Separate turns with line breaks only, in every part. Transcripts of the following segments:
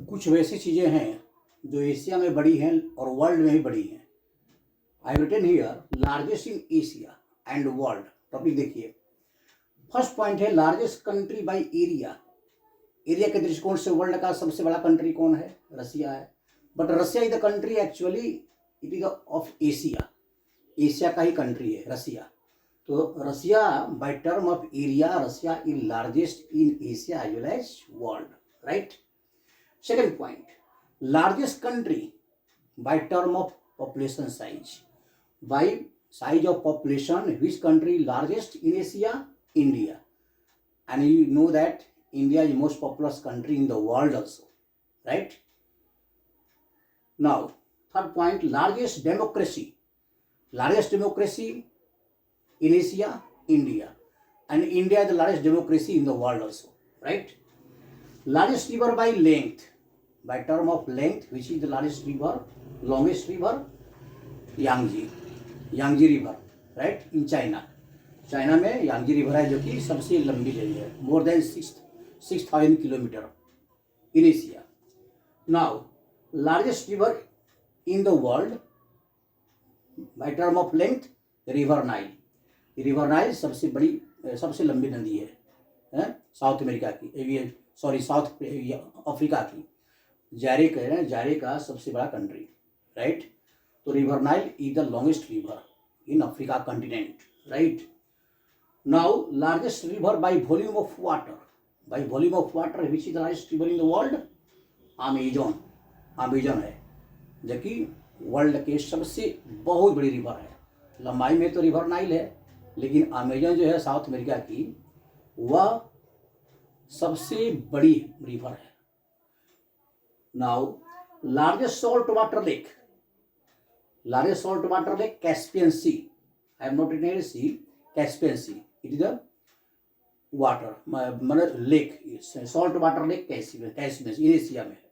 कुछ वैसी चीज़ें हैं जो एशिया में बड़ी हैं और वर्ल्ड में भी बड़ी हैं। I written here largest in Asia and world. Topic देखिए, फर्स्ट पॉइंट है largest country by area. Area के दृष्टिकोण से वर्ल्ड का सबसे बड़ा कंट्री कौन है? रसिया है। But Russia is the country actually, it is of Asia. Asia का ही कंट्री है रसिया। तो Russia by term of area, Russia is largest in Asia as well as world, right. Second point, largest country by term of population size. By size of population, which country largest in Asia? India. And you know that India is the most populous country in the world also, right? Now, third point, largest democracy. Largest democracy in Asia, India. And India is the largest democracy in the world also, right? Largest river by length. By term of length, which is the largest river, longest river? Yangtze river, right, in China. China में Yangtze river है जो कि सबसे लंबी नदी है, more than 6,000 kilometre in Asia. Now largest river in the world by term of length, river Nile. River Nile सबसे बड़ी, सबसे लंबी नदी है साउथ अमेरिका की, साउथ अफ्रीका की। जारे कह रहे हैं, जारे का सबसे बड़ा कंट्री, राइट। तो river Nile is the longest river in Africa continent, right. Now largest river by volume of water, by volume of water which is the largest river in the world? Amazon. Amazon है जो कि world के सबसे बहुत बड़ी river है। लंबाई में तो रिवर नाइल है, लेकिन अमेजन जो है साउथ अमेरिका की, वह सबसे बड़ी रिवर है। Now largest salt water lake, largest salt water lake, Caspian Sea. I have not written sea, Caspian Sea. It is the water, मतलब lake, salt water lake Caspian sea, Asia में है।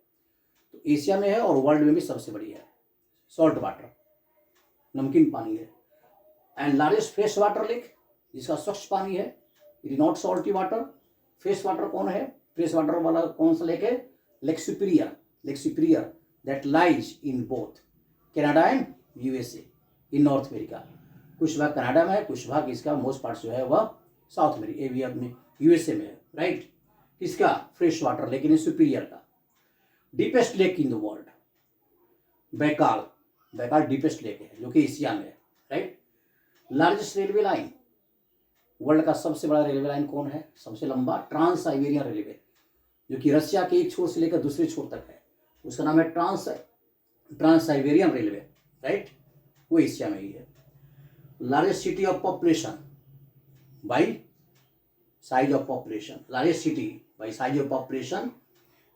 तो Asia में है और world में भी सबसे बड़ी है सॉल्ट वाटर, नमकीन पानी है। And largest fresh water lake, जिसका स्वच्छ पानी है, it is not salty water. Fresh water कौन है? फ्रेश वाटर वाला कौन सा लेक है? Lake superior, lake superior that lies in both Canada and USA in north America. कुछ भाग कनाडा में है, कुछ भाग इसका मोस्ट पार्ट जो है वह साउथ अमेरिका में यूएसए में है, राइट। इसका फ्रेश वाटर लेकिन सुपीरियर का। Deepest lake in the world, Baikal, Baikal deepest lake है जो कि एशिया में है, right. Largest railway line, world का सबसे बड़ा रेलवे लाइन कौन है? सबसे लंबा ट्रांस साइबेरियन रेलवे, जो कि रशिया के एक छोर से लेकर दूसरे छोर तक है, उसका नाम है ट्रांस साइबेरियन रेलवे, राइट। वो एशिया में ही है। Largest city of population bye size of population, largest city bye size of population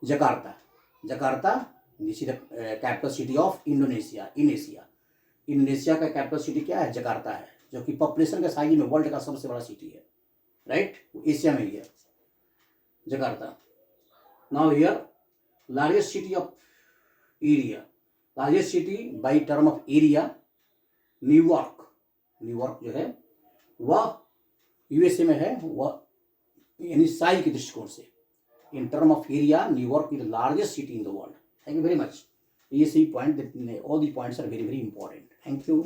Jakarta. Jakarta this is the capital city of Indonesia in Asia. Indonesia का capital city क्या है? Jakarta है, जो कि population के size में world का सबसे बड़ा सिटी है, राइट। वो एशिया में ही है, Jakarta. Now here largest city of area, largest city by term of area New York. New York जो है वह यूएसए में है, वह यानी साइज के दृष्टिकोण से in term of area New York is the largest city in the world. Thank you very much. ये सही point, all the points are very very important. Thank you.